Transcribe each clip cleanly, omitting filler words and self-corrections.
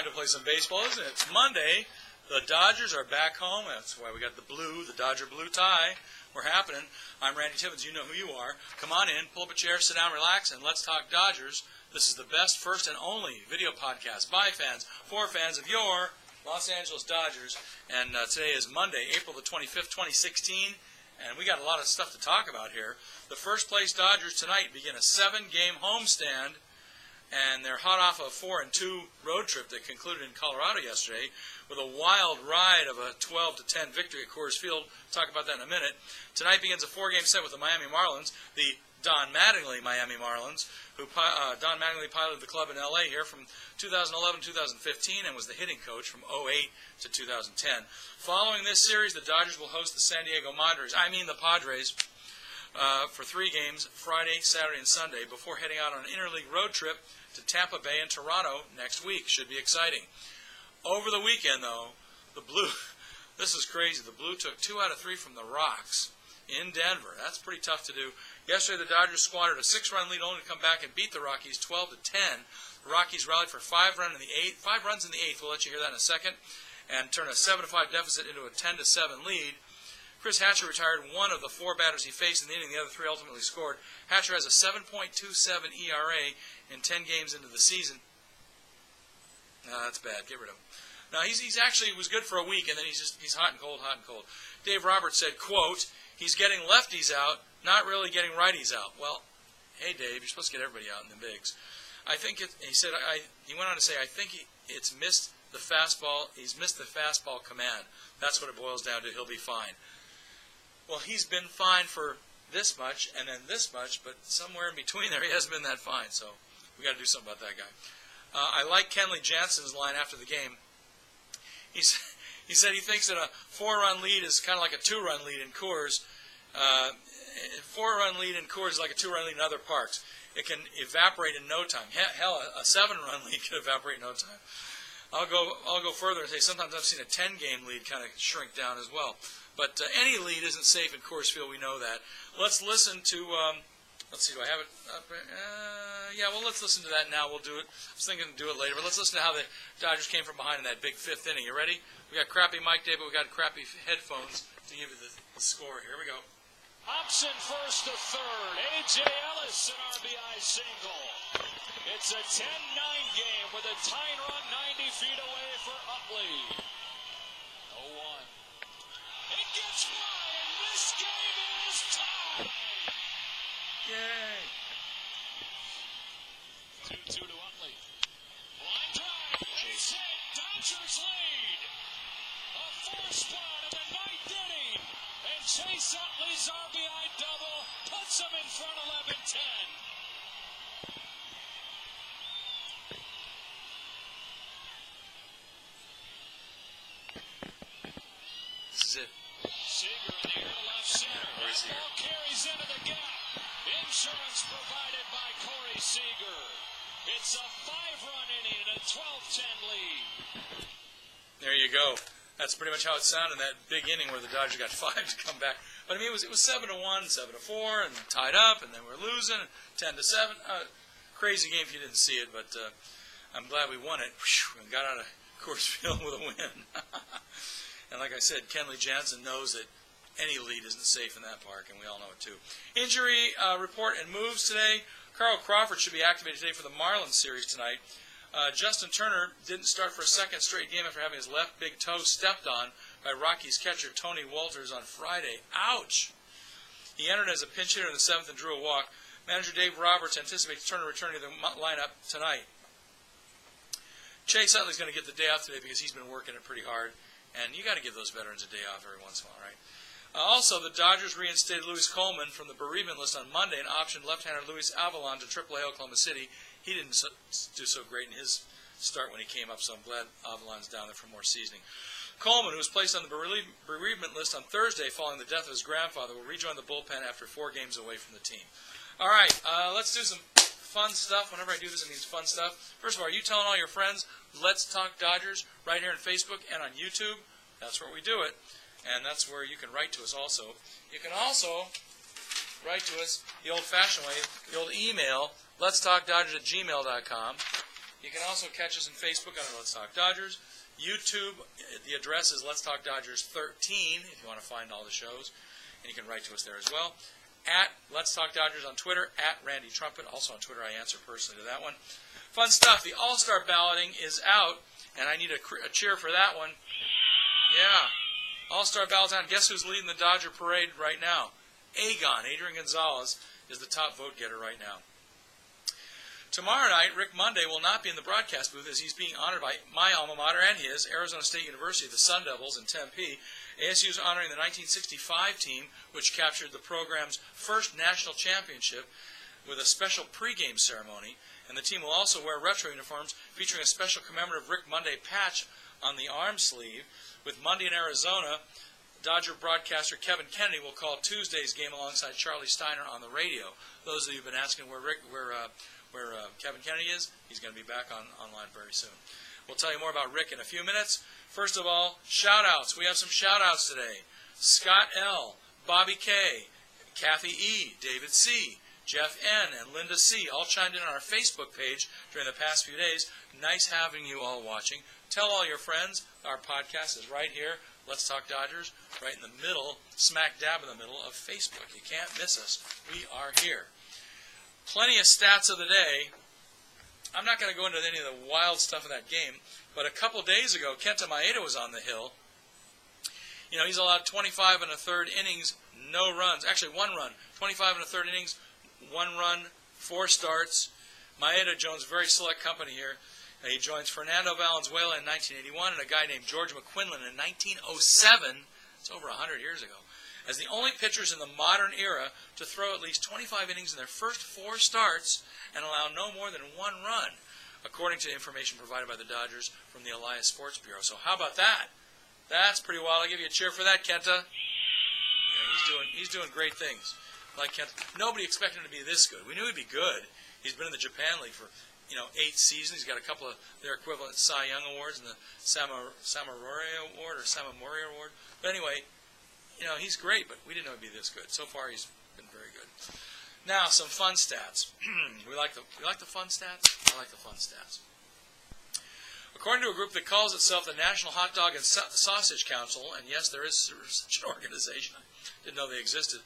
time to play some baseball, isn't it? It's Monday. The Dodgers are back home. That's why we got the blue, the Dodger blue tie. We're happening. I'm Randy Timmons. You know who you are. Come on in, pull up a chair, sit down, relax, and let's talk Dodgers. This is the best, first, and only video podcast by fans, for fans of your Los Angeles Dodgers. And today is Monday, April the 25th, 2016. And we got a lot of stuff to talk about here. The first place Dodgers tonight begin a 7-game homestand. And they're hot off a 4-2 road trip that concluded in Colorado yesterday with a wild ride of a 12-10 victory at Coors Field. We'll talk about that in a minute. Tonight begins a 4-game set with the Miami Marlins, the Don Mattingly Miami Marlins, who Don Mattingly piloted the club in L.A. here from 2011-2015 and was the hitting coach from 2008 to 2010. Following this series, the Dodgers will host the San Diego Padres, for 3 games, Friday, Saturday, and Sunday, before heading out on an interleague road trip to Tampa Bay and Toronto next week. Should be exciting. Over the weekend, though, the Blue, this is crazy, the Blue took 2 out of 3 from the Rocks in Denver. That's pretty tough to do. Yesterday, the Dodgers squandered a 6-run lead only to come back and beat the Rockies 12-10. The Rockies rallied for 5 runs in the 8th. We'll let you hear that in a second. And turn a 7-5 deficit into a 10-7 lead. Chris Hatcher retired one of the 4 batters he faced in the inning. The other 3 ultimately scored. Hatcher has a 7.27 ERA in 10 games into the season. That's bad. Get rid of him. Now, he's actually was good for a week, and then he's hot and cold, hot and cold. Dave Roberts said, quote, "He's getting lefties out, not really getting righties out." Well, hey, Dave, you're supposed to get everybody out in the bigs. I think he went on to say, I think it's missed the fastball. He's missed the fastball command. That's what it boils down to. He'll be fine. Well, he's been fine for this much and then this much, but somewhere in between there, he hasn't been that fine. So we got to do something about that guy. I like Kenley Jansen's line after the game. He said he thinks that a 4-run lead is kind of like a 2-run lead in Coors. 4-run lead in Coors is like a 2-run lead in other parks. It can evaporate in no time. Hell, a 7-run lead can evaporate in no time. I'll go further and say sometimes I've seen a 10-game lead kind of shrink down as well. But any lead isn't safe in Coors Field. We know that. Let's listen to. Let's see. Do I have it up? Yeah. Well, let's listen to that now. We'll do it. I was thinking to do it later, but let's listen to how the Dodgers came from behind in that big 5th inning. You ready? We got crappy mic day, but we got crappy headphones to give you the score. Here we go. Hobson first to third. A.J. Ellis an RBI single. It's a 10-9 game with a tying run 90 feet away for Utley. 0-1. It gets by, and this game is tied. Yay. 2-2 to Utley. Line drive. It's hit. Dodgers lead. A 4-spot in the 9th inning. And Chase Utley's RBI double puts him in front 11-10. This is it. Seager in the air to left center. That ball carries into the gap. Insurance provided by Corey Seager. It's a 5-run inning and a 12-10 lead. There you go. That's pretty much how it sounded in that big inning where the Dodgers got 5 to come back. But I mean, it was 7-1, 7-4, and tied up, and then we're losing 10-7. Crazy game if you didn't see it, but I'm glad we won it. And got out of Coors Field with a win. And like I said, Kenley Jansen knows that any lead isn't safe in that park, and we all know it too. Injury report and moves today. Carl Crawford should be activated today for the Marlins series tonight. Justin Turner didn't start for a 2nd straight game after having his left big toe stepped on by Rockies catcher Tony Walters on Friday. Ouch! He entered as a pinch hitter in the 7th and drew a walk. Manager Dave Roberts anticipates Turner returning to the lineup tonight. Chase Utley's going to get the day off today because he's been working it pretty hard. And you got to give those veterans a day off every once in a while, right? Also, the Dodgers reinstated Luis Coleman from the bereavement list on Monday and optioned left-hander Luis Avalon to AAA Oklahoma City. He didn't do so great in his start when he came up, so I'm glad Avalon's down there for more seasoning. Coleman, who was placed on the bereavement list on Thursday following the death of his grandfather, will rejoin the bullpen after 4 games away from the team. All right, let's do some fun stuff. Whenever I do this, it means fun stuff. First of all, are you telling all your friends, let's talk Dodgers, right here on Facebook and on YouTube? That's where we do it. And that's where you can write to us also. You can also write to us the old-fashioned way, the old email, letstalkdodgers@gmail.com. You can also catch us on Facebook under Let's Talk Dodgers. YouTube, the address is Let's Talk Dodgers 13 if you want to find all the shows. And you can write to us there as well. At Let's Talk Dodgers on Twitter, at Randy Trumpet. Also on Twitter, I answer personally to that one. Fun stuff. The All-Star balloting is out, and I need a cheer for that one. Yeah. All-Star ballot's out. Guess who's leading the Dodger parade right now? Adrian Gonzalez is the top vote getter right now. Tomorrow night, Rick Monday will not be in the broadcast booth as he's being honored by my alma mater and his, Arizona State University, the Sun Devils in Tempe. ASU is honoring the 1965 team, which captured the program's first national championship with a special pregame ceremony. And the team will also wear retro uniforms featuring a special commemorative Rick Monday patch on the arm sleeve. With Monday in Arizona, Dodger broadcaster Kevin Kennedy will call Tuesday's game alongside Charlie Steiner on the radio. Those of you who've been asking where Kevin Kennedy is, he's going to be back online very soon. We'll tell you more about Rick in a few minutes. First of all, shout-outs. We have some shout-outs today. Scott L., Bobby K., Kathy E., David C., Jeff N., and Linda C. all chimed in on our Facebook page during the past few days. Nice having you all watching. Tell all your friends. Our podcast is right here. Let's Talk Dodgers, right in the middle, smack dab in the middle of Facebook. You can't miss us. We are here. Plenty of stats of the day. I'm not going to go into any of the wild stuff of that game, but a couple days ago, Kenta Maeda was on the hill. You know, he's allowed 25 and a third innings, no runs. Actually, one run. 25 and a third innings, one run, 4 starts. Maeda joins very select company here. He joins Fernando Valenzuela in 1981 and a guy named George McQuinlan in 1907. It's over 100 years ago. As the only pitchers in the modern era to throw at least 25 innings in their first 4 starts and allow no more than 1 run, according to information provided by the Dodgers from the Elias Sports Bureau. So how about that? That's pretty wild. I'll give you a cheer for that, Kenta. Yeah, he's doing great things. Like Kenta. Nobody expected him to be this good. We knew he'd be good. He's been in the Japan League for 8 seasons. He's got a couple of their equivalent Cy Young awards and the Samamori Award or Samamori Award. But anyway, he's great, but we didn't know he'd be this good. So far, he's been very good. Now, some fun stats. We like the fun stats? I like the fun stats. According to a group that calls itself the National Hot Dog and Sausage Council, and yes, there is such an organization. I didn't know they existed.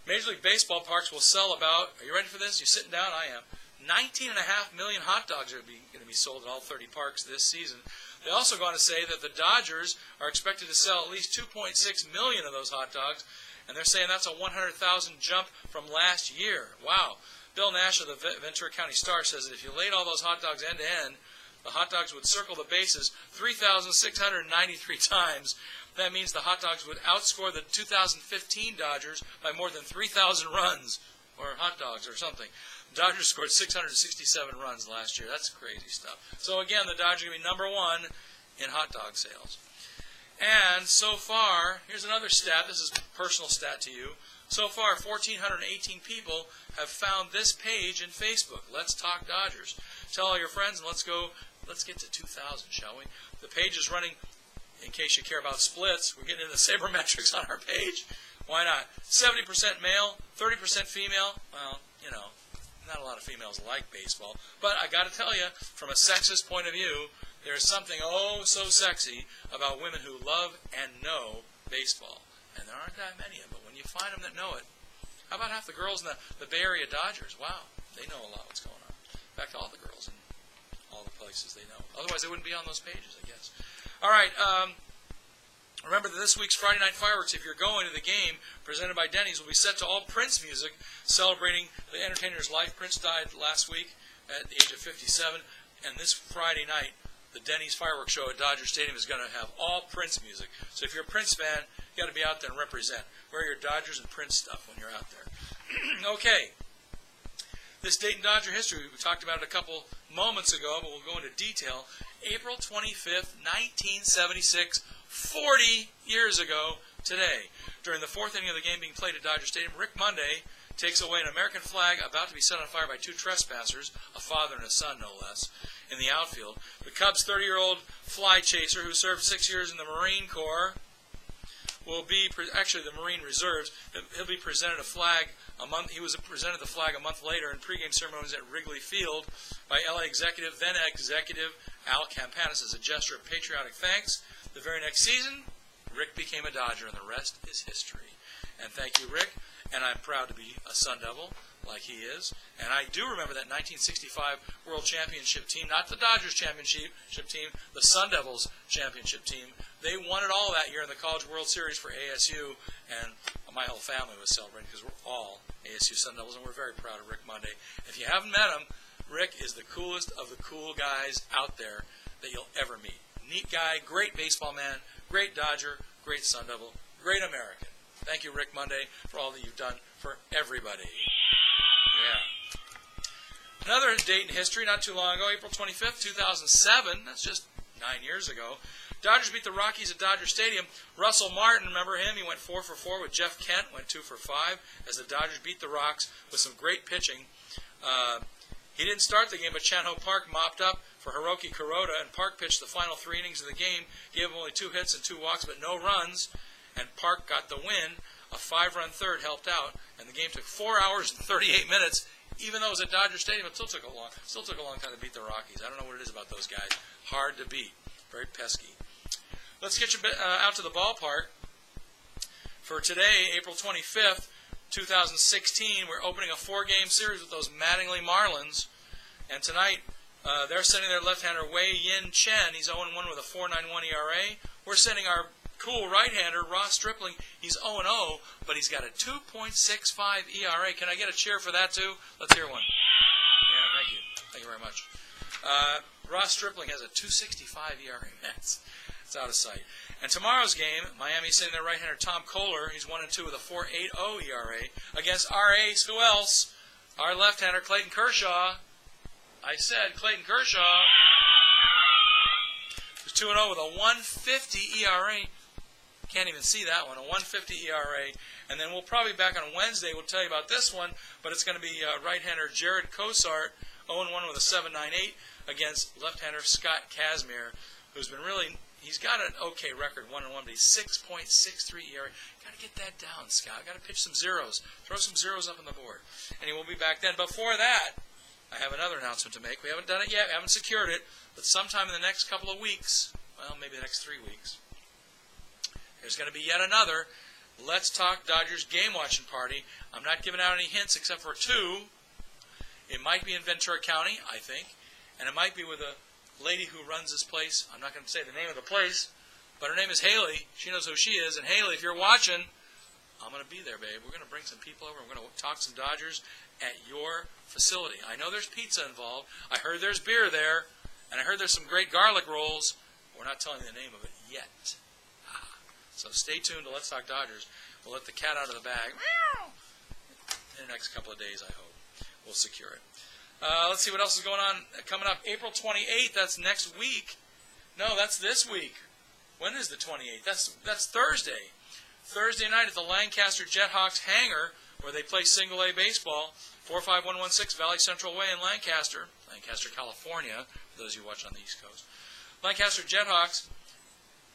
Major League Baseball parks will sell about, are you ready for this? You sitting down? I am. 19.5 million hot dogs are going to be sold at all 30 parks this season. They also go on to say that the Dodgers are expected to sell at least 2.6 million of those hot dogs, and they're saying that's a 100,000 jump from last year. Wow. Bill Nash of the Ventura County Star says that if you laid all those hot dogs end to end, the hot dogs would circle the bases 3,693 times. That means the hot dogs would outscore the 2015 Dodgers by more than 3,000 runs, or hot dogs or something. The Dodgers scored 667 runs last year. That's crazy stuff. So again, the Dodgers are going to be number 1 in hot dog sales. And so far, here's another stat. This is a personal stat to you. So far, 1,418 people have found this page in Facebook. Let's Talk Dodgers. Tell all your friends, and let's get to 2,000, shall we? The page is running, in case you care about splits, we're getting into sabermetrics on our page. Why not? 70% male, 30% female. Well, not a lot of females like baseball. But I got to tell you, from a sexist point of view, there's something oh so sexy about women who love and know baseball. And there aren't that many of them, but when you find them that know it, how about half the girls in the Bay Area Dodgers? Wow, they know a lot what's going on. In fact, all the girls in all the places they know. Otherwise, they wouldn't be on those pages, I guess. All right, remember that this week's Friday Night Fireworks, if you're going to the game, presented by Denny's, will be set to all Prince music, celebrating the entertainer's life. Prince died last week at the age of 57, and this Friday night, the Denny's Fireworks Show at Dodger Stadium is going to have all Prince music. So if you're a Prince fan, you got to be out there and represent. Wear your Dodgers and Prince stuff when you're out there. Okay. This date in Dodger history, we talked about it a couple moments ago, but we'll go into detail. April 25th, 1976, 40 years ago today. During the 4th inning of the game being played at Dodger Stadium, Rick Monday takes away an American flag about to be set on fire by 2 trespassers, a father and a son no less, in the outfield. The Cubs' 30-year-old fly chaser, who served 6 years in the Marine Corps, will be actually the Marine Reserves. He'll be presented a flag a month. He was presented the flag a month later in pregame ceremonies at Wrigley Field by LA then executive Al Campanis as a gesture of patriotic thanks. The very next season, Rick became a Dodger, and the rest is history. And thank you, Rick. And I'm proud to be a Sun Devil, like he is. And I do remember that 1965 World Championship team, not the Dodgers championship team, the Sun Devils championship team. They won it all that year in the College World Series for ASU, and my whole family was celebrating because we're all ASU Sun Devils, and we're very proud of Rick Monday. If you haven't met him, Rick is the coolest of the cool guys out there that you'll ever meet. Neat guy, great baseball man, great Dodger, great Sun Devil, great American. Thank you, Rick Monday, for all that you've done for everybody. Yeah. Another date in history, not too long ago, April 25th, 2007. That's just 9 years ago. Dodgers beat the Rockies at Dodger Stadium. Russell Martin, remember him? He went 4 for 4 with Jeff Kent, went 2 for 5 as the Dodgers beat the Rocks with some great pitching. He didn't start the game, but Chan Ho Park mopped up for Hiroki Kuroda, and Park pitched the final 3 innings of the game, gave him only 2 hits and 2 walks, but no runs, and Park got the win. A 5-run third helped out, and the game took 4 hours and 38 minutes. Even though it was at Dodger Stadium, it still took a long time to beat the Rockies. I don't know what it is about those guys. Hard to beat. Very pesky. Let's get you out to the ballpark. For today, April 25th, 2016, we're opening a 4-game series with those Mattingly Marlins. And tonight, they're sending their left-hander Wei Yin Chen. He's 0-1 with a 4.91 ERA. We're sending our cool right-hander Ross Stripling. He's 0-0, but he's got a 2.65 ERA. Can I get a cheer for that, too? Let's hear one. Yeah, thank you. Thank you very much. Ross Stripling has a 2.65 ERA. It's out of sight. And tomorrow's game, Miami's sending their right-hander Tom Kohler. He's 1-2 with a 4.80 ERA against our ace. Who else? Our left-hander Clayton Kershaw. I said Clayton Kershaw. Who's 2-0 with a 1.50 ERA. Can't even see that one. A 1.50 ERA. And then we'll probably back on Wednesday. We'll tell you about this one. But it's going to be right-hander Jared Cosart, 0-1 with a 7.98 against left-hander Scott Kazmir, who's been really... He's got an okay record, 1-1, but he's 6.63 ERA. Got to get that down, Scott. Got to pitch some zeros. Throw some zeros up on the board. And he will be back then. Before that, I have another announcement to make. We haven't done it yet. We haven't secured it. But sometime in the next couple of weeks, well, maybe the next 3 weeks, there's going to be yet another Let's Talk Dodgers game watching party. I'm not giving out any hints except for 2. It might be in Ventura County, I think. And it might be with a lady who runs this place. I'm not going to say the name of the place, but her name is Haley. She knows who she is. And Haley, if you're watching, I'm going to be there, babe. We're going to bring some people over. We're going to talk some Dodgers at your facility. I know there's pizza involved. I heard there's beer there, and I heard there's some great garlic rolls. We're not telling you the name of it yet. So stay tuned to Let's Talk Dodgers. We'll let the cat out of the bag in the next couple of days, I hope. We'll secure it. Let's see what else is going on coming up. April 28th, that's next week. No, that's this week. When is the 28th? That's Thursday. Thursday night at the Lancaster Jethawks hangar, where they play single-A baseball, 45116 Valley Central Way in Lancaster, California, for those of you who watch on the East Coast. Lancaster Jethawks.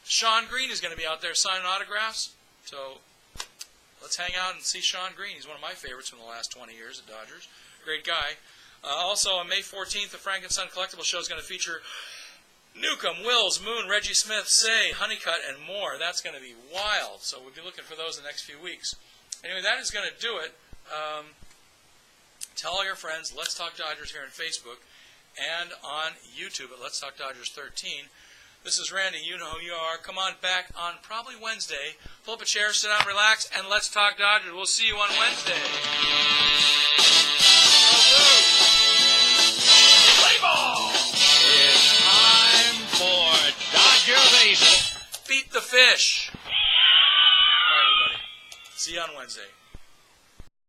Sean Green is going to be out there signing autographs. So let's hang out and see Sean Green. He's one of my favorites from the last 20 years at Dodgers. Great guy. Also, on May 14th, the Frank & Son Collectible Show is going to feature Newcomb, Wills, Moon, Reggie Smith, Say, Honeycutt, and more. That's going to be wild. So we'll be looking for those in the next few weeks. Anyway, that is going to do it. Tell all your friends, Let's Talk Dodgers here on Facebook and on YouTube at Let's Talk Dodgers 13. This is Randy. You know who you are. Come on back on probably Wednesday. Pull up a chair, sit down, relax, and Let's Talk Dodgers. We'll see you on Wednesday. Play ball! It's time for Dodger Baseball. Beat the fish. All right, everybody. See you on Wednesday.